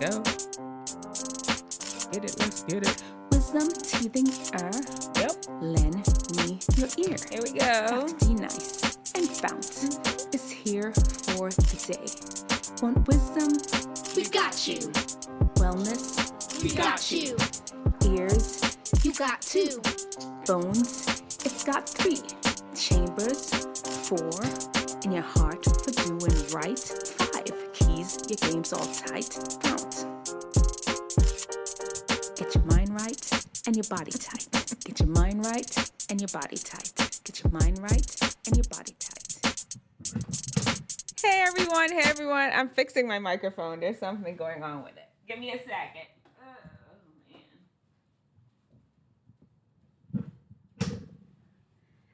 go. Get it, let's get it. Wisdom teething Yep. lend me your ear. Here we go. Be nice. And FOUNT is here for the day. Want wisdom? We've got you. Wellness? We got you. Ears? You got two. Bones? It's got 3. Chambers? 4. In your heart for doing right? 5. Keys? Your game's all tight? FOUNT. Get your mind right and your body tight. Get your mind right and your body tight. Get your mind right and your body tight. Hey everyone. I'm fixing my microphone. There's something going on with it. Give me a second. Oh, man.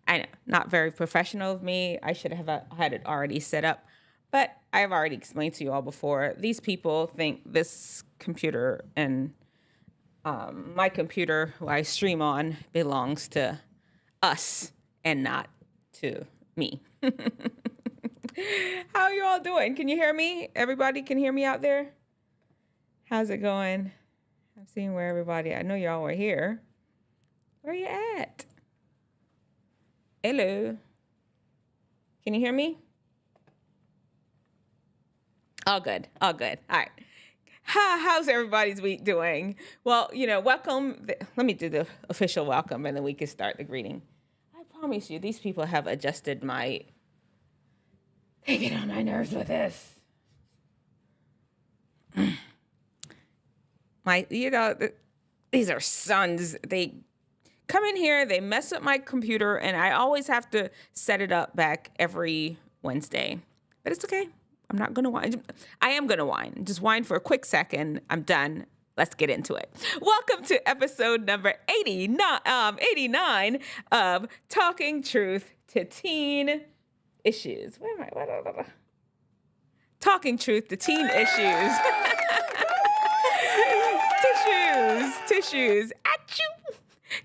I know, not very professional of me. I should have had it already set up. But I've already explained to you all before. These people think this computer and my computer, who I stream on, belongs to us and not to me. How are you all doing? Can you hear me? Everybody can hear me out there? How's it going? I'm seeing where everybody, I know y'all were here. Where you at? Hello. Can you hear me? All good. All right. How's everybody's week doing? Well, welcome. Let me do the official welcome and then we can start the greeting. I promise you, these people have adjusted they get on my nerves with this. These are sons. They come in here, they mess up my computer, and I always have to set it up back every Wednesday. But it's okay. I'm not going to whine. I am going to whine. Just whine for a quick second. I'm done. Let's get into it. Welcome to episode number 89 of Talking Truth to Teen Issues. Where am I? Talking Truth to Teen Issues. Tissues. Achoo.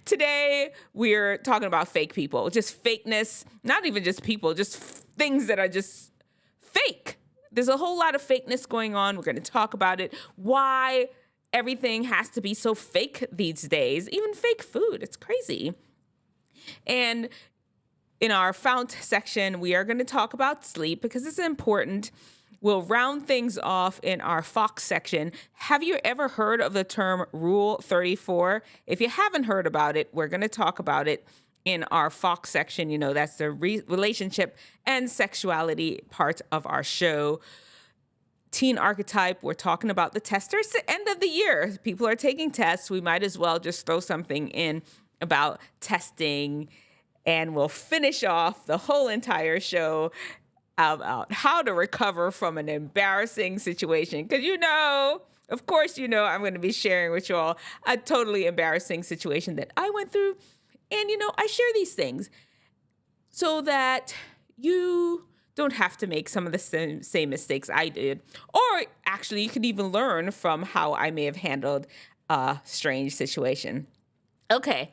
Today, we're talking about fake people. Just fakeness. Not even just people. Just things that are just fake. There's a whole lot of fakeness going on. We're going to talk about it. Why everything has to be so fake these days. Even fake food. It's crazy. And in our FOUNT section, we are going to talk about sleep because it's important. We'll round things off in our FOCK section. Have you ever heard of the term Rule 34? If you haven't heard about it, we're going to talk about it in our FOCK section. That's the relationship and sexuality part of our show. Teen Archetype, we're talking about the tester. It's the end of the year. People are taking tests. We might as well just throw something in about testing. And we'll finish off the whole entire show about how to recover from an embarrassing situation. Because of course, I'm going to be sharing with you all a totally embarrassing situation that I went through. And, I share these things so that you don't have to make some of the same mistakes I did. Or actually, you could even learn from how I may have handled a strange situation. Okay,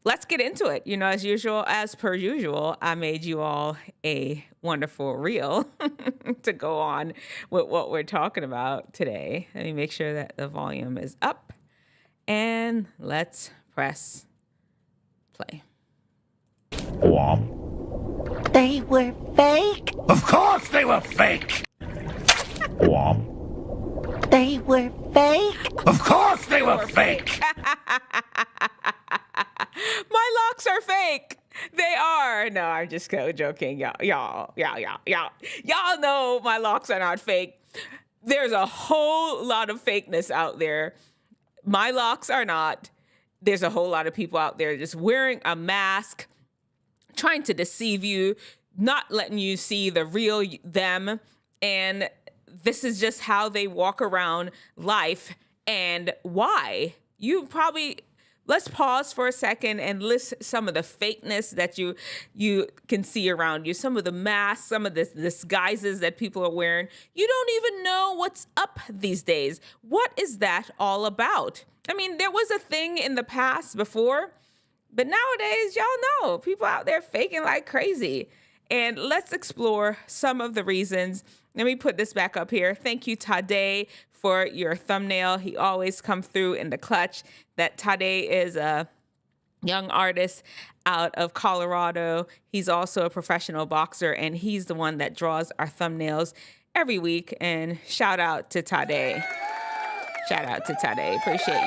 let's get into it. As per usual, I made you all a wonderful reel to go on with what we're talking about today. Let me make sure that the volume is up. And let's press play. They were fake? Of course they were fake! They were fake? Of course they were fake! My locks are fake! They are! No, I'm just joking. Y'all know my locks are not fake. There's a whole lot of fakeness out there. My locks are not. There's a whole lot of people out there just wearing a mask, trying to deceive you, not letting you see the real them. And this is just how they walk around life. And why? Let's pause for a second and list some of the fakeness that you can see around you, some of the masks, some of the disguises that people are wearing. You don't even know what's up these days. What is that all about? I mean, there was a thing in the past before, but nowadays, y'all know, people out there faking like crazy. And let's explore some of the reasons Let me put this back up here. Thank you, Tade, for your thumbnail. He always comes through in the clutch. That Tade is a young artist out of Colorado. He's also a professional boxer, and he's the one that draws our thumbnails every week. And shout out to Tade. Shout out to Tade. Appreciate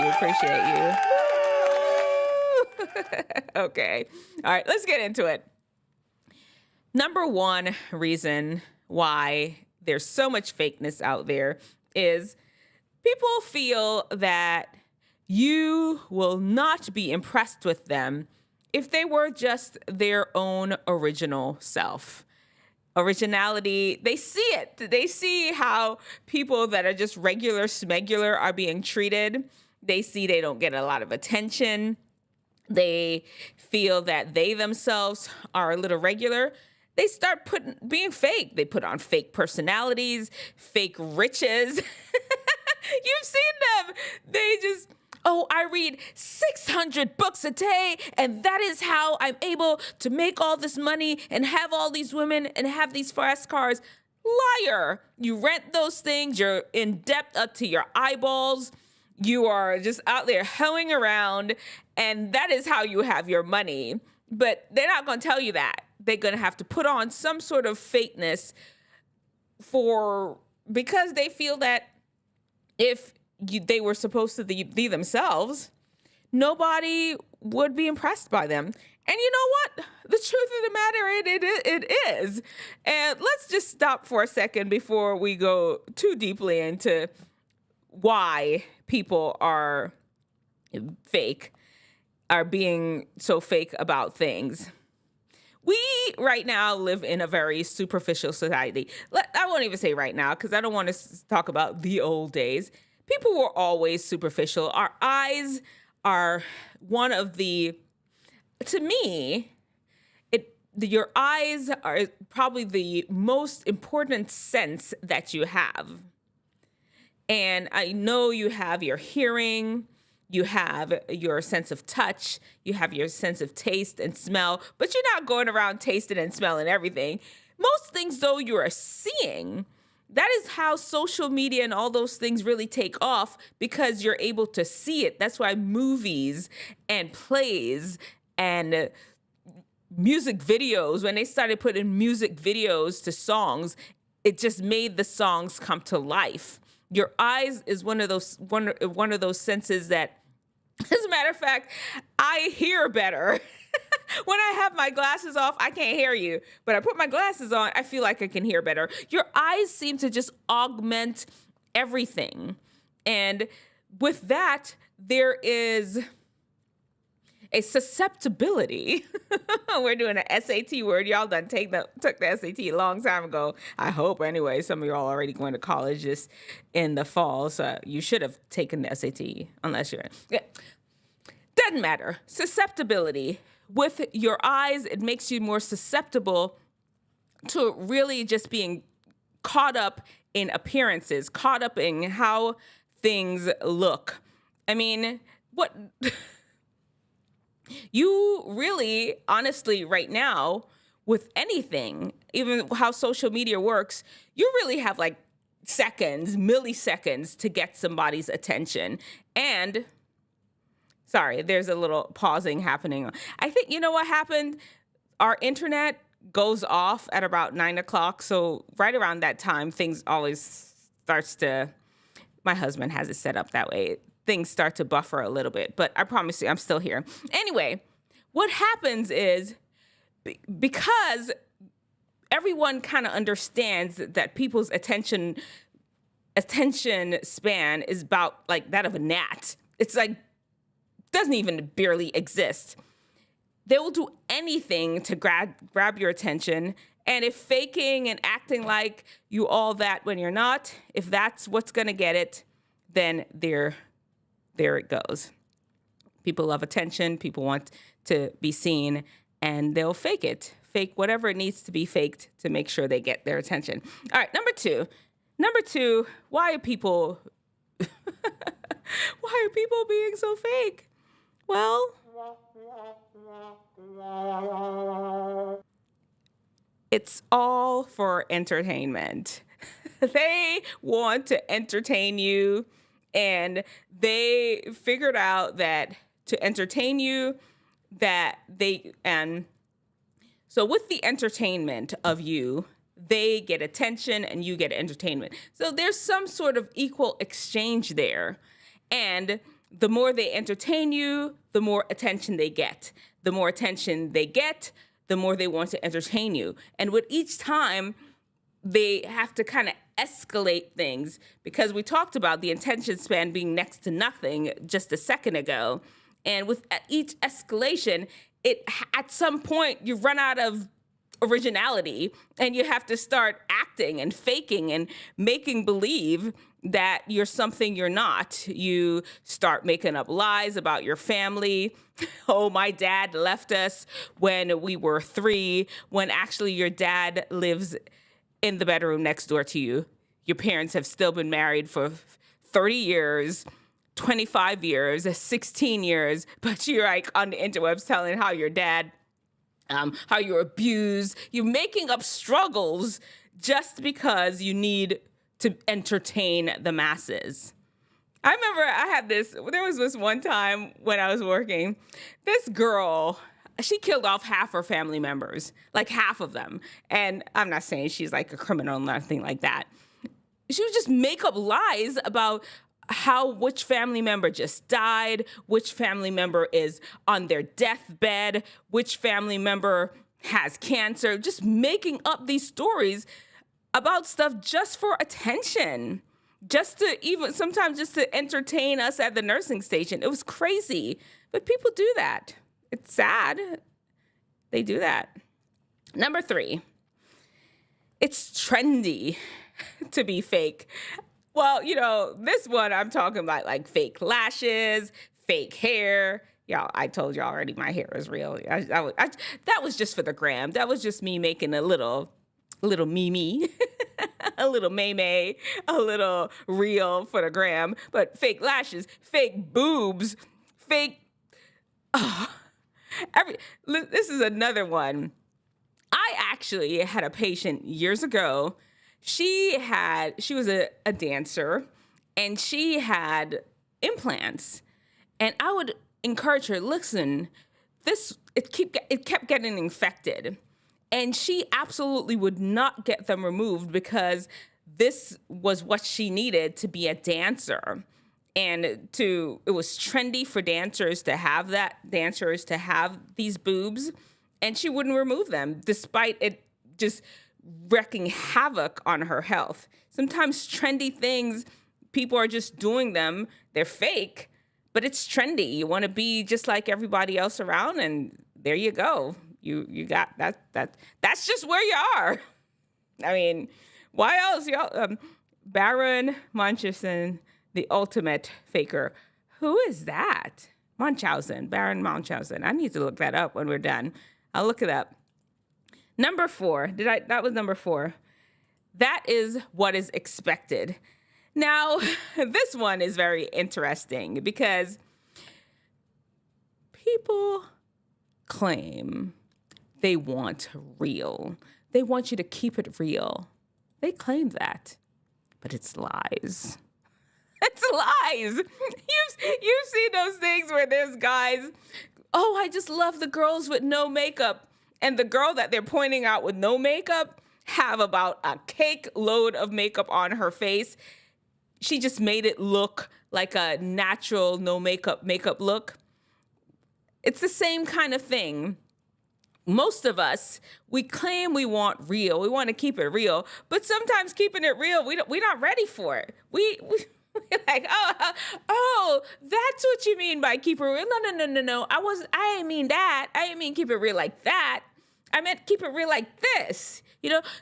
you. Okay. All right, let's get into it. Number one reason why there's so much fakeness out there is people feel that you will not be impressed with them if they were just their own original self. Originality, they see it. They see how people that are just regular smegular are being treated. They see they don't get a lot of attention. They feel that they themselves are a little regular. They start being fake. They put on fake personalities, fake riches. You've seen them. They just, I read 600 books a day, and that is how I'm able to make all this money and have all these women and have these fast cars. Liar. You rent those things. You're in debt up to your eyeballs. You are just out there hoeing around, and that is how you have your money. But they're not going to tell you that. They're going to have to put on some sort of fakeness because they feel that if they were supposed to be themselves, nobody would be impressed by them. And you know what? The truth of the matter, it is. And let's just stop for a second before we go too deeply into why people are being so fake about things. We right now live in a very superficial society. I won't even say right now because I don't want to talk about the old days. People were always superficial. Our eyes are one of to me, your eyes are probably the most important sense that you have. And I know you have your hearing, you have your sense of touch, you have your sense of taste and smell, but you're not going around tasting and smelling everything. Most things, though, you are seeing. That is how social media and all those things really take off, because you're able to see it. That's why movies and plays and music videos, when they started putting music videos to songs, it just made the songs come to life. Your eyes is one of those senses that, as a matter of fact, I hear better. When I have my glasses off, I can't hear you. But I put my glasses on, I feel like I can hear better. Your eyes seem to just augment everything. And with that, there is a susceptibility. We're doing an SAT word. Y'all done took the SAT a long time ago. I hope, anyway. Some of y'all already going to college just in the fall, so you should have taken the SAT, unless you're... Yeah. Doesn't matter. Susceptibility. With your eyes, it makes you more susceptible to really just being caught up in appearances, caught up in how things look. I mean, what... You really, honestly, right now, with anything, even how social media works, you really have like milliseconds to get somebody's attention. And, sorry, there's a little pausing happening. I think, you know what happened? Our internet goes off at about 9 o'clock. So right around that time, things always starts to, my husband has it set up that way. Things start to buffer a little bit, but I promise you I'm still here. Anyway, what happens is because everyone kind of understands that people's attention span is about like that of a gnat. It's like doesn't even barely exist. They will do anything to grab your attention. And if faking and acting like you all that when you're not, if that's what's going to get it, then there it goes. People love attention. People want to be seen, and they'll fake it. Fake whatever it needs to be faked to make sure they get their attention. All right, number two, why are people being so fake? Well, it's all for entertainment. They want to entertain you, and they figured out that to entertain you, so with the entertainment of you, they get attention and you get entertainment. So there's some sort of equal exchange there. And the more they entertain you, the more attention they get. The more attention they get, the more they want to entertain you. And with each time, they have to kind of escalate things, because we talked about the attention span being next to nothing just a second ago. And with each escalation, at some point you run out of originality and you have to start acting and faking and making believe that you're something you're not. You start making up lies about your family. Oh, my dad left us when we were 3, when actually your dad lives in the bedroom next door to you. Your parents have still been married for 30 years, 25 years, 16 years, but you're like on the interwebs telling how your dad, how you're abused. You're making up struggles just because you need to entertain the masses. I remember there was this one time when I was working, this girl, she killed off half her family members, like half of them. And I'm not saying she's like a criminal or nothing like that. She would just make up lies about which family member just died, which family member is on their deathbed, which family member has cancer, just making up these stories about stuff just for attention, sometimes just to entertain us at the nursing station. It was crazy, but people do that. It's sad. They do that. Number 3, it's trendy to be fake. Well, this one I'm talking about, like fake lashes, fake hair. Y'all, I told you already my hair is real. That was just for the gram. That was just me making a little Mimi, a little May, a little reel for the gram. But fake lashes, fake boobs, fake... This is another one. I actually had a patient years ago. She was a dancer, and she had implants. And I would encourage her, listen, it kept getting infected. And she absolutely would not get them removed because this was what she needed to be a dancer. And it was trendy for dancers to have these boobs, and she wouldn't remove them despite it just wreaking havoc on her health. Sometimes trendy things, people are just doing them. They're fake, but it's trendy. You want to be just like everybody else around, and there you go. You got that. That's just where you are. I mean, why else, y'all? Baron Munchausen, the ultimate faker. Who is that? Baron Munchausen. I need to look that up when we're done. I'll look it up. Number 4. That was number 4. That is what is expected. Now, this one is very interesting because people claim they want real. They want you to keep it real. They claim that, but it's lies. It's lies. You've seen those things where there's guys, oh, I just love the girls with no makeup. And the girl that they're pointing out with no makeup have about a cake load of makeup on her face. She just made it look like a natural no makeup look. It's the same kind of thing. Most of us, we claim we want real. We want to keep it real. But sometimes keeping it real, we're not ready for it. We're like, oh, that's what you mean by keep it real. No. I didn't mean that. I didn't mean keep it real like that. I meant keep it real like this.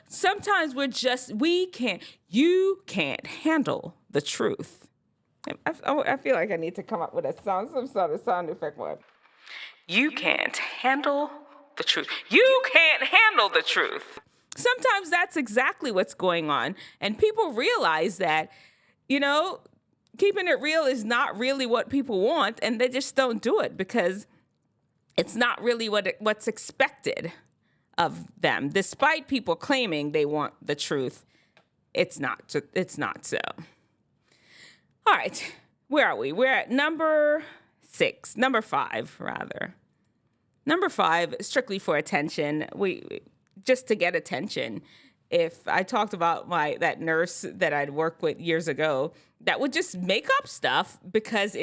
Sometimes you can't handle the truth. I feel like I need to come up with some sort of sound effect word. You can't handle the truth. You can't handle the truth. Sometimes that's exactly what's going on. And people realize that, keeping it real is not really what people want, and they just don't do it because it's not really what's expected of them, despite people claiming they want the truth. it's not. It's not so. All right. Where are we? We're at number 5, rather. Number 5, strictly for attention. Just to get attention. If I talked about that nurse that I'd worked with years ago that would just make up stuff because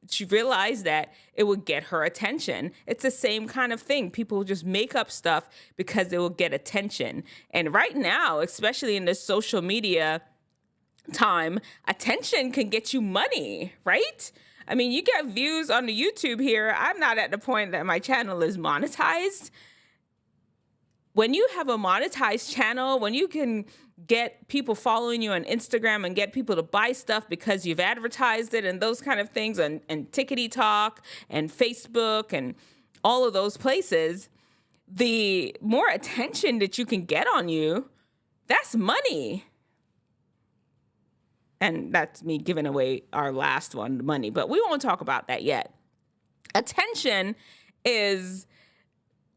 she realized that it would get her attention. It's the same kind of thing. People just make up stuff because it will get attention. And right now, especially in this social media time, attention can get you money, right? I mean, you get views on the YouTube here. I'm not at the point that my channel is monetized. When you have a monetized channel, when you can get people following you on Instagram and get people to buy stuff because you've advertised it and those kind of things, and Tickety Talk and Facebook and all of those places, the more attention that you can get on you, that's money. And that's me giving away our last one, money, but we won't talk about that yet. Attention is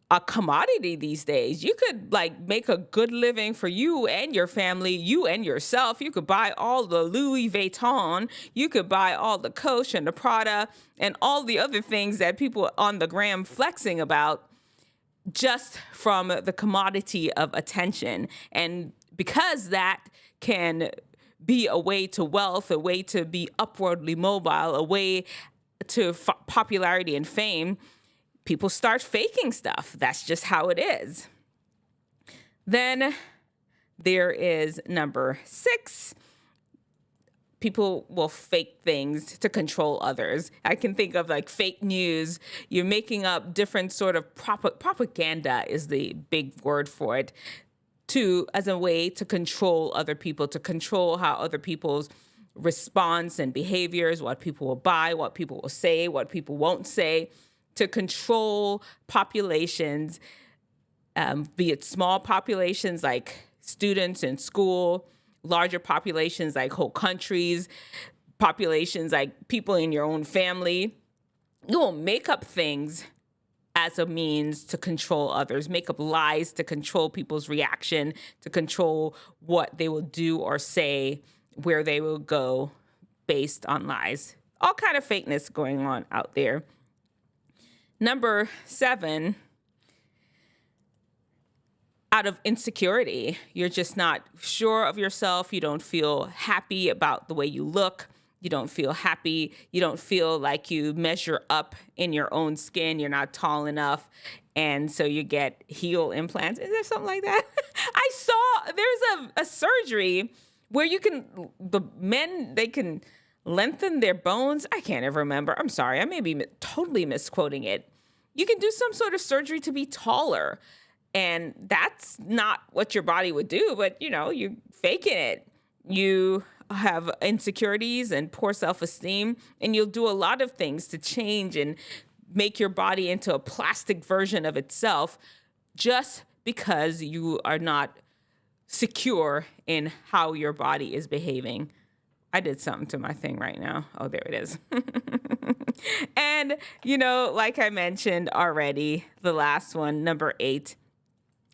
a commodity these days. You could make a good living for you and your family, you and yourself. You could buy all the Louis Vuitton. You could buy all the Coach and the Prada and all the other things that people on the gram flexing about just from the commodity of attention. And because that can be a way to wealth, a way to be upwardly mobile, a way to popularity and fame, people start faking stuff. That's just how it is. Then there is number 6. People will fake things to control others. I can think of fake news. You're making up different sort of propaganda is the big word for it, as a way to control other people, to control how other people's response and behaviors, what people will buy, what people will say, what people won't say, to control populations, be it small populations like students in school, larger populations like whole countries, populations like people in your own family. You will make up things as a means to control others, make up lies to control people's reaction, to control what they will do or say, where they will go based on lies. All kind of fakeness going on out there. Number 7, out of insecurity. You're just not sure of yourself. You don't feel happy about the way you look. You don't feel happy. You don't feel like you measure up in your own skin. You're not tall enough. And so you get heel implants. Is there something like that? I saw there's a surgery where they can lengthen their bones. I can't ever remember. I'm sorry. I may be totally misquoting it. You can do some sort of surgery to be taller. And that's not what your body would do, but you're faking it. You have insecurities and poor self-esteem, and you'll do a lot of things to change and make your body into a plastic version of itself just because you are not secure in how your body is behaving. I did something to my thing right now. Oh, there it is. And, like I mentioned already, the last one, number 8,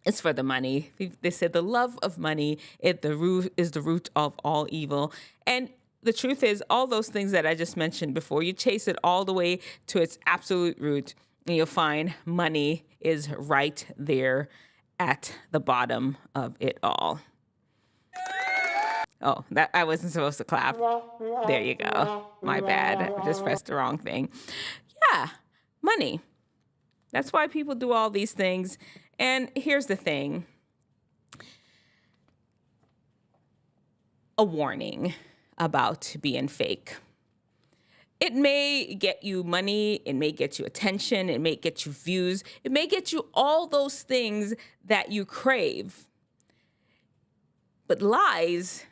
is for the money. They said the love of money is the root of all evil. And the truth is, all those things that I just mentioned before, you chase it all the way to its absolute root, and you'll find money is right there at the bottom of it all. Oh, that I wasn't supposed to clap. There you go. My bad. I just pressed the wrong thing. Yeah, money. That's why people do all these things. And here's the thing. A warning about being fake. It may get you money. It may get you attention. It may get you views. It may get you all those things that you crave. But lies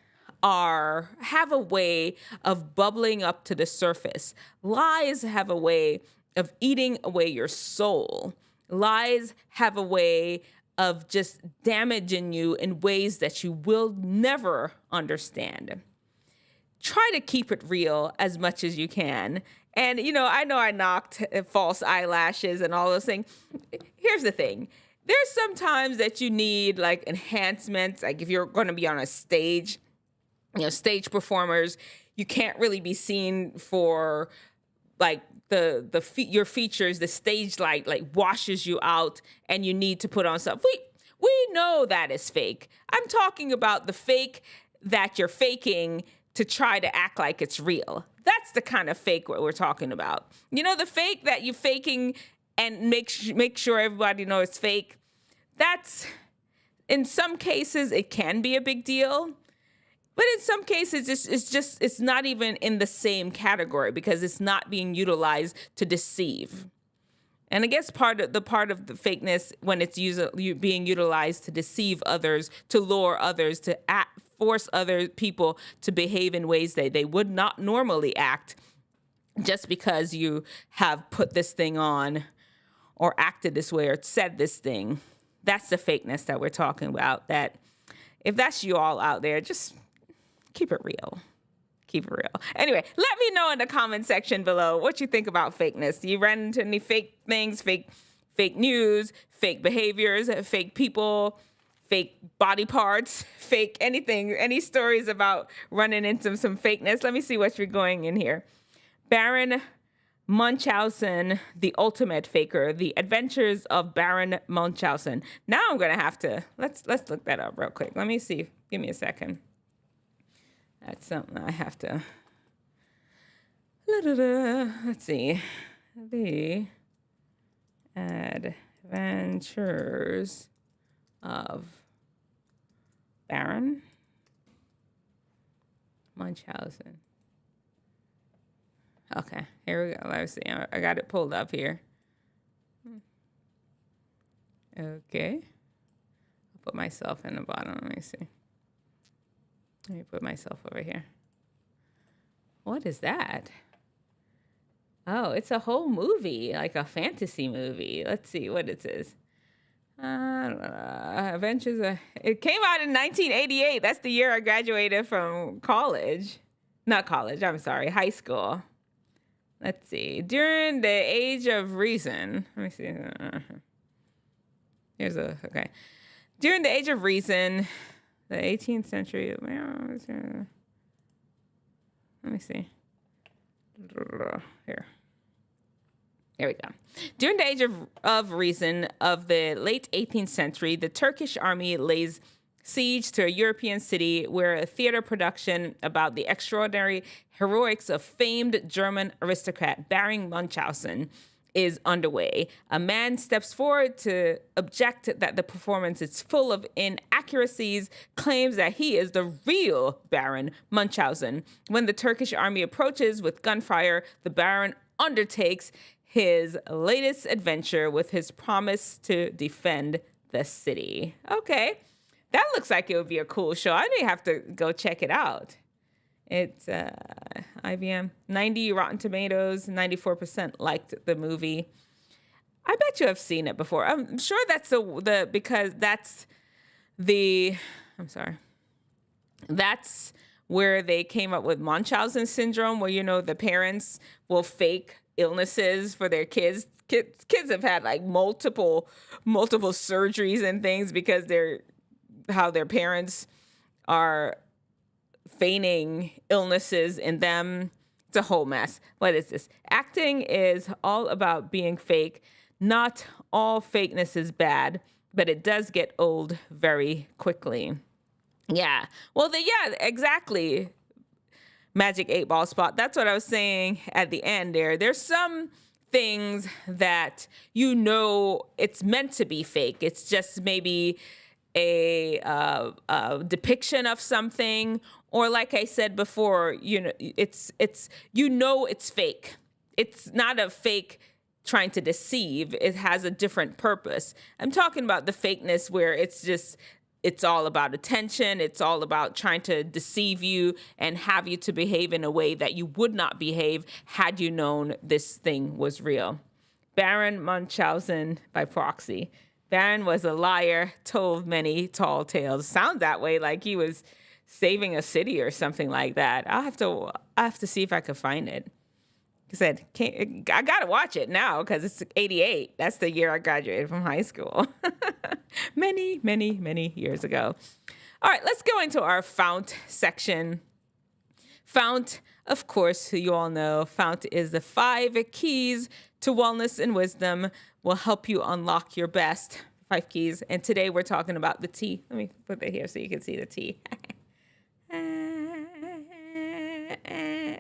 have a way of bubbling up to the surface. Lies have a way of eating away your soul. Lies have a way of just damaging you in ways that you will never understand. Try to keep it real as much as you can. And, I know I knocked false eyelashes and all those things. Here's the thing. there's some times that you need like enhancements. Like if you're going to be on a stage, stage performers, you can't really be seen for like your features. The stage light like washes you out, and you need to put on stuff. We know that is fake. I'm talking about the fake that you're faking to try to act like it's real. That's the kind of fake what we're talking about. The fake that you're faking and make sure everybody knows it's fake. That's, in some cases, it can be a big deal. But in some cases, it's not even in the same category because it's not being utilized to deceive. And I guess part of the fakeness when it's being utilized to deceive others, to lure others, to force other people to behave in ways that they would not normally act, just because you have put this thing on or acted this way or said this thing. That's the fakeness that we're talking about. That if that's you all out there, just keep it real. Keep it real. Anyway, let me know in the comment section below what you think about fakeness. Do you run into any fake things, fake news, fake behaviors, fake people, fake body parts, fake anything, any stories about running into some fakeness? Let me see what you're going in here. Baron Munchausen, the ultimate faker, the adventures of Baron Munchausen. Now I'm going to have to, let's look that up real quick. Let me see. Give me a second. That's something I have to, let's see. The adventures of Baron Munchausen. Okay, here we go. Let's see. I got it pulled up here. Okay. I'll put myself in the bottom. Let me see. Let me put myself over here. What is that? Oh, it's a whole movie, like a fantasy movie. Let's see what it is. Adventures. It came out in 1988. That's the year I graduated from college. Not college, I'm sorry, high school. Let's see. During the Age of Reason. Let me see. Okay. During the Age of Reason, the 18th century. Let me see. Here. There we go. During the Age of Reason of the late 18th century, the Turkish army lays siege to a European city where a theater production about the extraordinary heroics of famed German aristocrat Baron Munchausen is underway. A man steps forward to object that the performance is full of inaccuracies, claims that he is the real Baron Munchausen. When the Turkish army approaches with gunfire, the Baron undertakes his latest adventure with his promise to defend the city. Okay, that looks like it would be a cool show. I may have to go check it out. It's IBM, 90 Rotten Tomatoes, 94% liked the movie. I bet you have seen it before. I'm sure that's that's where they came up with Munchausen syndrome, where, the parents will fake illnesses for their kids. Kids have had like multiple surgeries and things because how their parents are feigning illnesses in them. It's a whole mess. What is this? Acting is all about being fake. Not all fakeness is bad, but it does get old very quickly. Yeah. Well, exactly. Magic 8-Ball Spot. That's what I was saying at the end there. There's some things that it's meant to be fake. It's just maybe a depiction of something, or like I said before, it's fake. It's not a fake trying to deceive. It has a different purpose. I'm talking about the fakeness where it's all about attention. It's all about trying to deceive you and have you to behave in a way that you would not behave had you known this thing was real. Baron Munchausen by proxy. Baron was a liar, told many tall tales. Sounds that way, like he was saving a city or something like that. I'll have to see if I could find it. I said, I got to watch it now because it's 88. That's the year I graduated from high school. Many, many, many years ago. All right, let's go into our FOUNT section. FOUNT, of course, you all know, FOUNT is the 5 keys to wellness and wisdom, will help you unlock your best. 5 keys. And today we're talking about the T. Let me put that here so you can see the T.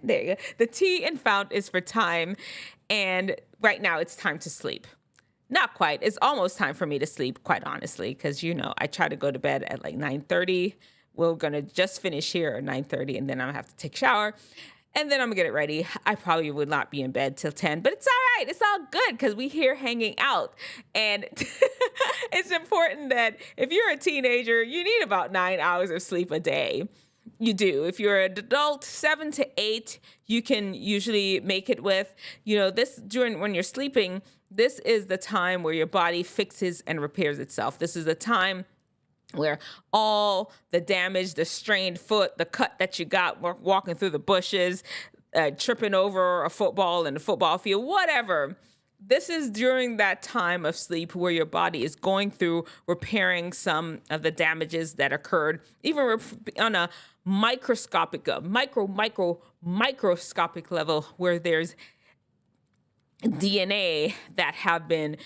There you go. The T in FOUNT is for time. And right now it's time to sleep. Not quite. It's almost time for me to sleep, quite honestly, because, I try to go to bed at like 9:30. We're going to just finish here at 9:30, and then I'm going to have to take a shower. And then I'm going to get ready. I probably would not be in bed till 10, but it's all right. It's all good because we here hanging out. And it's important that if you're a teenager, you need about 9 hours of sleep a day. You do. If you're an adult, 7 to 8, you can usually make it with, when you're sleeping, this is the time where your body fixes and repairs itself. This is the time where all the damage, the strained foot, the cut that you got walking through the bushes, tripping over a football in the football field, whatever. This is during that time of sleep where your body is going through repairing some of the damages that occurred, even on a microscopic level, where there's DNA that have been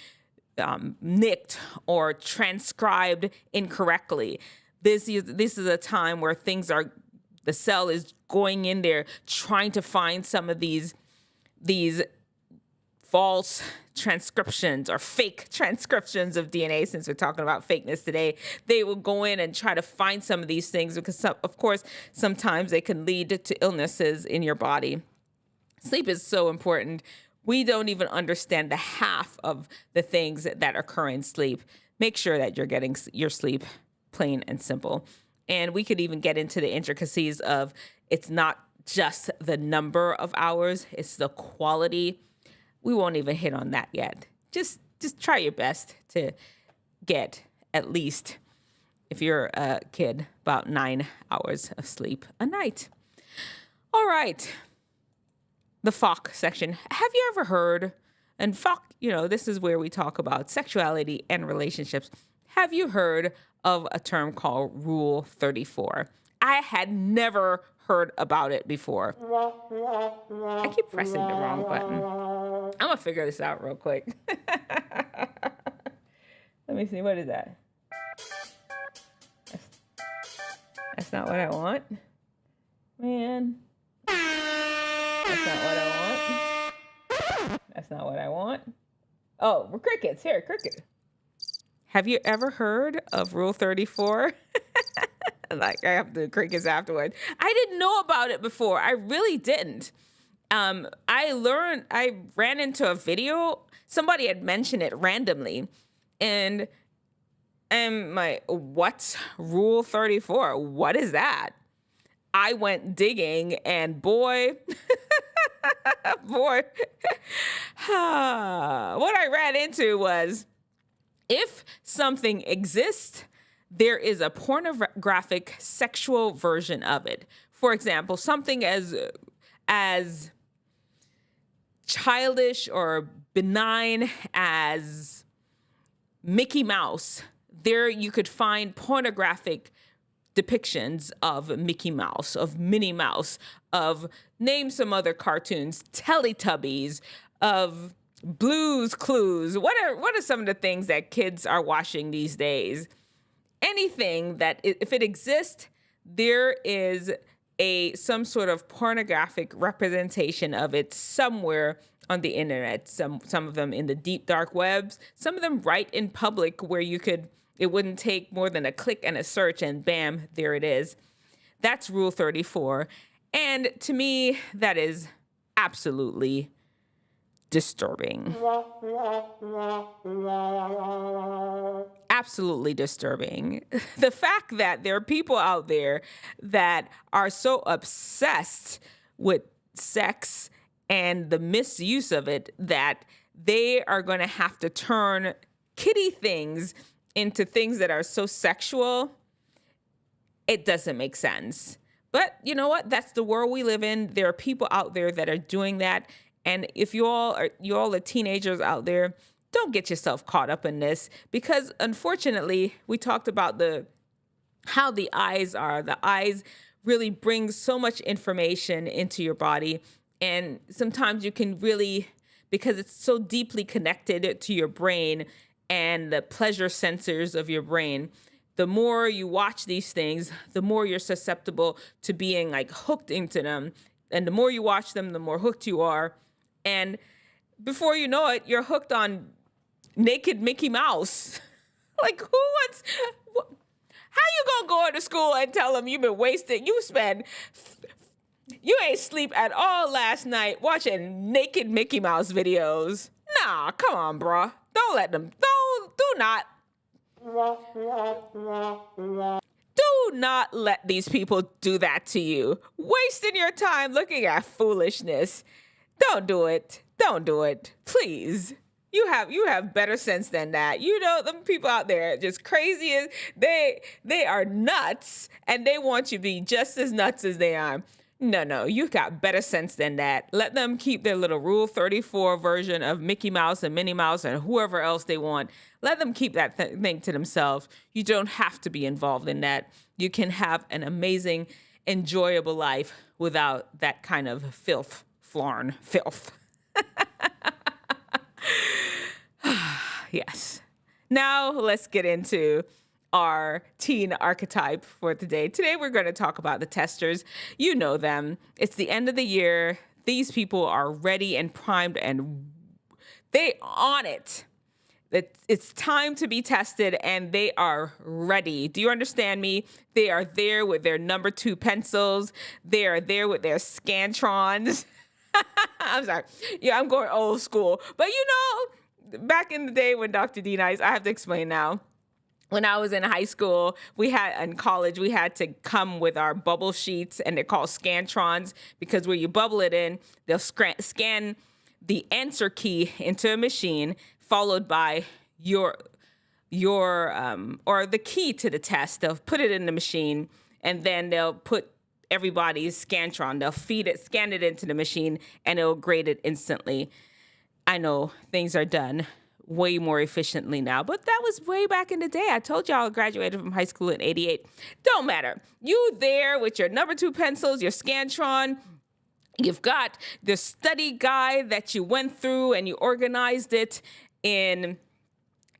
nicked or transcribed incorrectly. This is a time where the cell is going in there trying to find some of these false transcriptions or fake transcriptions of DNA, since we're talking about fakeness today. They will go in and try to find some of these things because, of course, sometimes they can lead to illnesses in your body. Sleep is so important. We don't even understand the half of the things that occur in sleep. Make sure that you're getting your sleep, plain and simple. And we could even get into the intricacies of it's not just the number of hours, it's the quality. We won't even hit on that yet. Just try your best to get at least, if you're a kid, about 9 hours of sleep a night. All right. The FOCK section. Have you ever heard, and FOCK, this is where we talk about sexuality and relationships. Have you heard of a term called Rule 34? I had never heard about it before. I keep pressing the wrong button. I'm going to figure this out real quick. Let me see. What is that? That's not what I want. Man. That's not what I want. That's not what I want. Oh, crickets. Here, cricket. Have you ever heard of Rule 34? Like, I have the crickets afterwards. I didn't know about it before. I really didn't. I ran into a video. Somebody had mentioned it randomly. And I'm like, what's Rule 34? What is that? I went digging, and boy, what I ran into was, if something exists, there is a pornographic sexual version of it. For example, something as childish or benign as Mickey Mouse, there you could find pornographic depictions of Mickey Mouse, of Minnie Mouse, of name some other cartoons, Teletubbies, of Blue's Clues. What are some of the things that kids are watching these days? Anything that, if it exists, there is some sort of pornographic representation of it somewhere on the internet. Some of them in the deep dark webs, some of them right in public where it wouldn't take more than a click and a search and bam, there it is. That's Rule 34. And to me, that is absolutely disturbing. Absolutely disturbing. The fact that there are people out there that are so obsessed with sex and the misuse of it that they are going to have to turn kiddie things into things that are so sexual, it doesn't make sense. But you know what? That's the world we live in. There are people out there that are doing that. And if you all are teenagers out there, don't get yourself caught up in this, because unfortunately, we talked about how the eyes are. The eyes really bring so much information into your body. And sometimes you can really, because it's so deeply connected to your brain and the pleasure sensors of your brain, the more you watch these things, the more you're susceptible to being like hooked into them. And the more you watch them, the more hooked you are. And before you know it, you're hooked on naked Mickey Mouse. Like, who wants... How you gonna go into school and tell them you've been wasted? You ain't sleep at all last night watching naked Mickey Mouse videos. Nah, come on, bruh. Don't let them. Do not let these people do that to you. Wasting your time looking at foolishness. Don't do it. Don't do it. Please. You have better sense than that. You know, them people out there just crazy as they are nuts, and they want you to be just as nuts as they are. No, you got better sense than that. Let them keep their little Rule 34 version of Mickey Mouse and Minnie Mouse and whoever else they want. Let them keep that thing to themselves. You don't have to be involved in that. You can have an amazing, enjoyable life without that kind of filth. Yes. Now let's get into our teen archetype for today. Today we're going to talk about the testers. You know them. It's the end of the year. These people are ready and primed, and they on it. It's time to be tested, and they are ready. Do you understand me? They are there with their number 2 pencils. They are there with their Scantrons. I'm sorry. Yeah, I'm going old school. But you know, back in the day when Dr. D Nice, I have to explain now. When I was in high school, in college, we had to come with our bubble sheets, and they're called Scantrons, because where you bubble it in, they'll scan the answer key into a machine, followed by your or the key to the test. They'll put it in the machine, and then they'll put everybody's Scantron. They'll scan it into the machine, and it'll grade it instantly. I know things are done way more efficiently now, but that was way back in the day. I told y'all I graduated from high school in 88. Don't matter. You there with your number 2 pencils, your Scantron. You've got the study guide that you went through, and you organized it in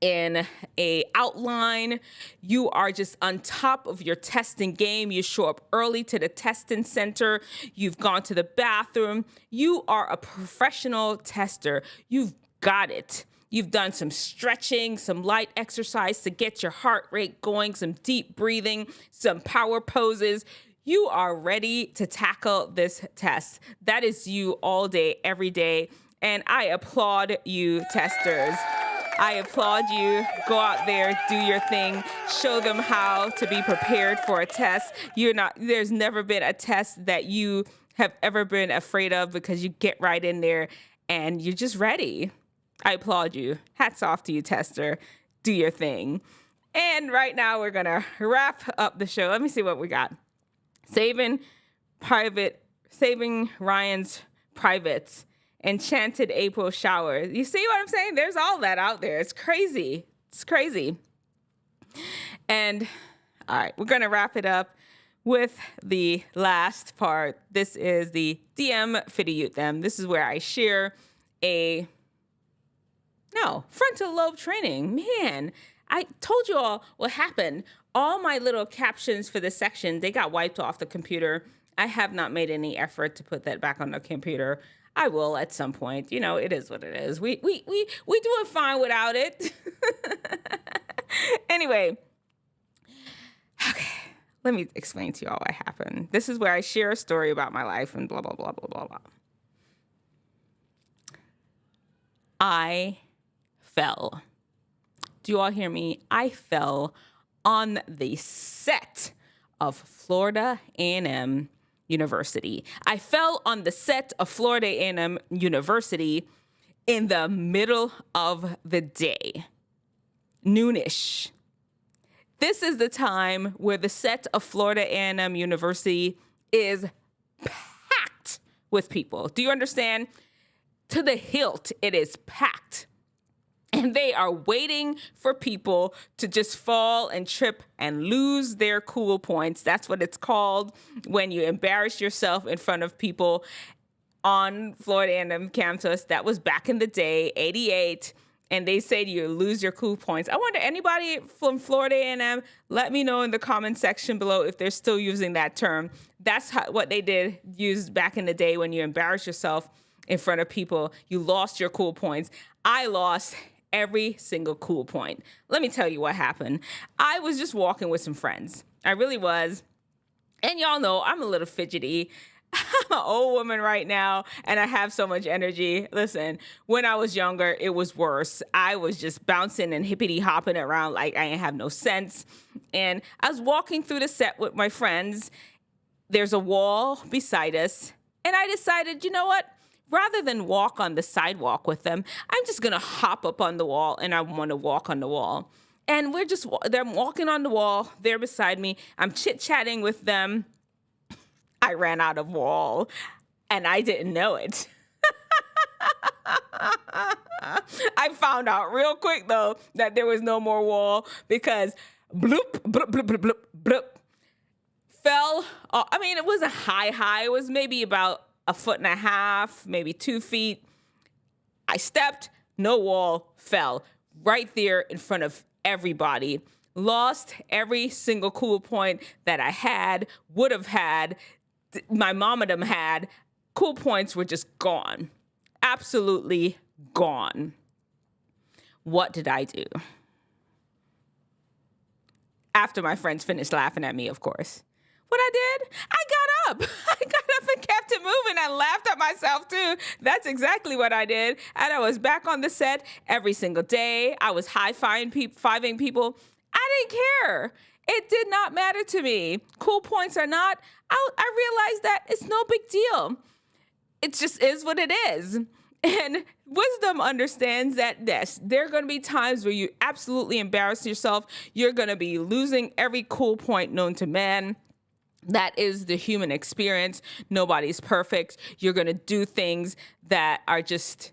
a outline. You are just on top of your testing game. You show up early to the testing center. You've gone to the bathroom. You are a professional tester. You've got it. You've done some stretching, some light exercise to get your heart rate going, some deep breathing, some power poses. You are ready to tackle this test. That is you all day, every day. And I applaud you, testers. I applaud you. Go out there, do your thing. Show them how to be prepared for a test. There's never been a test that you have ever been afraid of, because you get right in there and you're just ready. I applaud you. Hats off to you, tester. Do your thing. And right now we're going to wrap up the show. Let me see what we got. Saving Ryan's privates. Enchanted April shower. You see what I'm saying? There's all that out there. It's crazy. It's crazy. And all right, we're going to wrap it up with the last part. This is the DM Fitty Ute Them. This is where I share frontal lobe training. Man, I told you all what happened. All my little captions for this section, they got wiped off the computer. I have not made any effort to put that back on the computer. I will at some point. You know, it is what it is. We doing fine without it. Anyway, okay, let me explain to you all what happened. This is where I share a story about my life and blah, blah, blah, blah, blah, blah. I fell. Do you all hear me? I fell on the set of Florida A&M University. I fell on the set of Florida A&M University in the middle of the day, noonish. This is the time where the set of Florida A&M University is packed with people. Do you understand? to the hilt. It is packed. And they are waiting for people to just fall and trip and lose their cool points. That's what it's called when you embarrass yourself in front of people on Florida A&M campus. That was back in the day, 88. And they say you lose your cool points. I wonder, anybody from Florida A&M, let me know in the comment section below if they're still using that term. That's what they did use back in the day when you embarrass yourself in front of people. You lost your cool points. I lost every single cool point. Let me tell you what happened. I was just walking with some friends. I really was. And y'all know I'm a little fidgety. I'm an old woman right now, and I have so much energy. Listen, when I was younger, it was worse. I was just bouncing and hippity hopping around like I didn't have no sense. And I was walking through the set with my friends. There's a wall beside us. And I decided, you know what? Rather than walk on the sidewalk with them, I'm just going to hop up on the wall, and I want to walk on the wall. And they're walking on the wall. They're beside me. I'm chit-chatting with them. I ran out of wall, and I didn't know it. I found out real quick, though, that there was no more wall because bloop, bloop, bloop, bloop, bloop, bloop, fell. I mean, it wasn't high. It was maybe about 1.5 feet, maybe 2 feet. I stepped, no wall, fell right there in front of everybody. Lost every single cool point that I would have had, my mom and them had. Cool points were just gone. Absolutely gone. What did I do? After my friends finished laughing at me, of course. What I did? I got up. I got up and kept it moving. I laughed at myself too. That's exactly what I did. And I was back on the set every single day. I was high-fiving people. I didn't care. It did not matter to me. Cool points or not, I realized that it's no big deal. It just is what it is. And wisdom understands that, yes, there are going to be times where you absolutely embarrass yourself. You're going to be losing every cool point known to man. That is the human experience. Nobody's perfect. You're going to do things that are just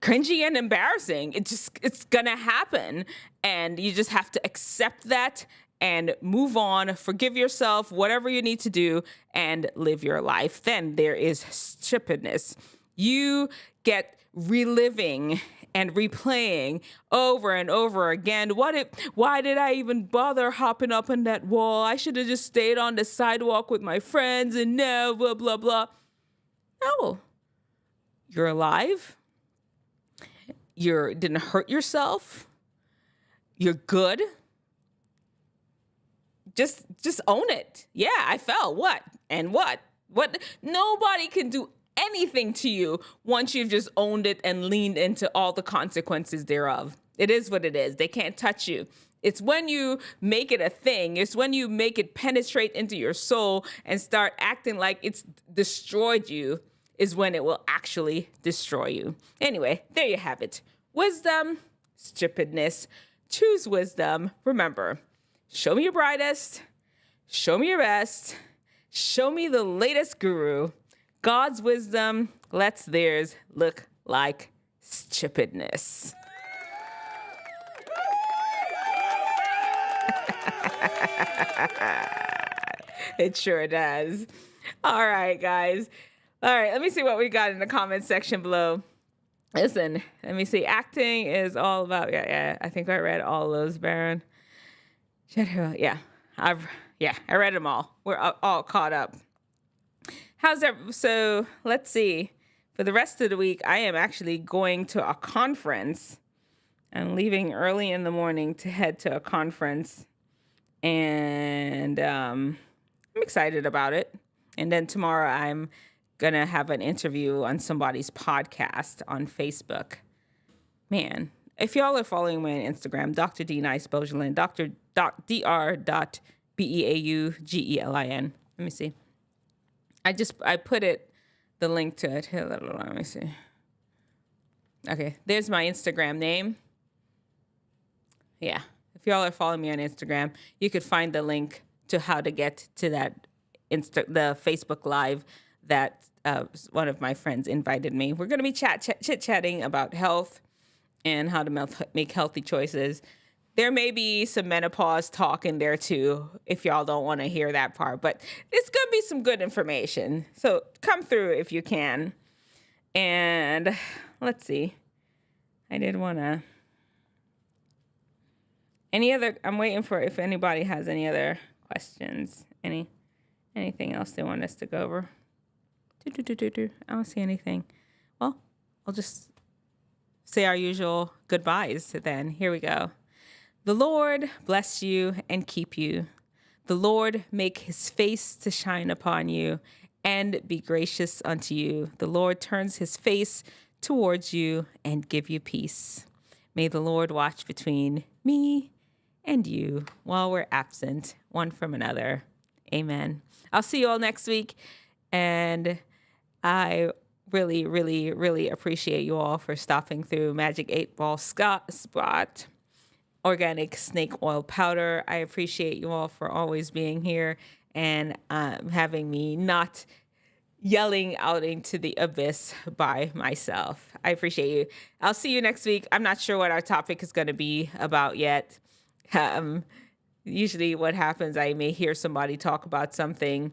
cringy and embarrassing. It's going to happen. And you just have to accept that and move on, forgive yourself, whatever you need to do, and live your life. Then there is stupidness. You get reliving and replaying over and over again. Why did I even bother hopping up on that wall? I should have just stayed on the sidewalk with my friends and no, blah, blah, blah. No. You're alive. You didn't hurt yourself. You're good. Just own it. Yeah, I fell. What? And what? What? Nobody can do anything to you once you've just owned it and leaned into all the consequences thereof. It is what it is. They can't touch you. It's when you make it a thing. It's when you make it penetrate into your soul and start acting like it's destroyed you is when it will actually destroy you. Anyway, there you have it. Wisdom, stupidness. Choose wisdom. Remember, show me your brightest. Show me your best. Show me the latest guru. God's wisdom lets theirs look like stupidness. It sure does. All right, guys. All right, let me see what we got in the comment section below. Listen, let me see. Acting is all about, yeah. I think I read all those, Baron. Yeah, I read them all. We're all caught up. How's that? So let's see. For the rest of the week, I am actually going to a conference. I'm leaving early in the morning to head to a conference. And I'm excited about it. And then tomorrow I'm going to have an interview on somebody's podcast on Facebook. Man, if y'all are following me on Instagram, Dr. D. Nice Beaugelin, Dr.Beaugelin. Let me see. I put the link to it. Here, let me see. Okay, there's my Instagram name. Yeah, if y'all are following me on Instagram, you could find the link to how to get to that the Facebook Live that one of my friends invited me. We're going to be chit-chatting about health and how to make healthy choices. There may be some menopause talk in there too, if y'all don't want to hear that part, but it's going to be some good information. So come through if you can. And let's see. I did want to... I'm waiting for if anybody has any other questions. Anything else they want us to go over? I don't see anything. Well, I'll just say our usual goodbyes then. Here we go. The Lord bless you and keep you. The Lord make his face to shine upon you and be gracious unto you. The Lord turns his face towards you and give you peace. May the Lord watch between me and you while we're absent one from another. Amen. I'll see you all next week. And I really, really, really appreciate you all for stopping through Magic 8 Ball Spot, Organic Snake Oil Powder. I appreciate you all for always being here and having me not yelling out into the abyss by myself. I appreciate you. I'll see you next week. I'm not sure what our topic is going to be about yet. Usually what happens, I may hear somebody talk about something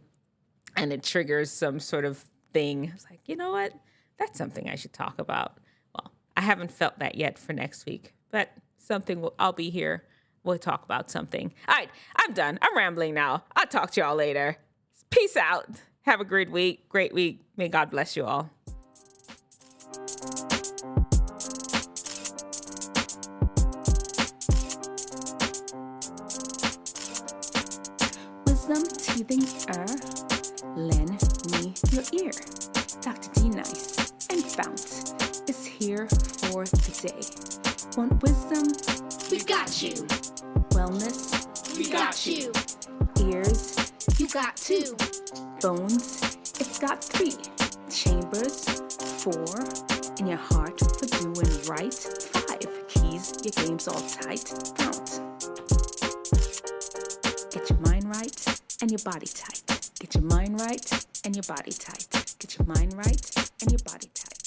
and it triggers some sort of thing. I was like, you know what? That's something I should talk about. Well, I haven't felt that yet for next week, but I'll be here. We'll talk about something. All right, I'm done. I'm rambling now. I'll talk to y'all later. Peace out. Have a great week. May God bless you all. Wisdom teething lend me your ear. Dr. D Nice and FOUNT is here for the day. Want wisdom? We've got you. Wellness? We got you. Ears? You got two. Bones? It's got 3. Chambers? 4. In your heart for doing right? 5. Keys, your game's all tight. FOUNT. Get your mind right and your body tight. Get your mind right and your body tight. Get your mind right and your body tight.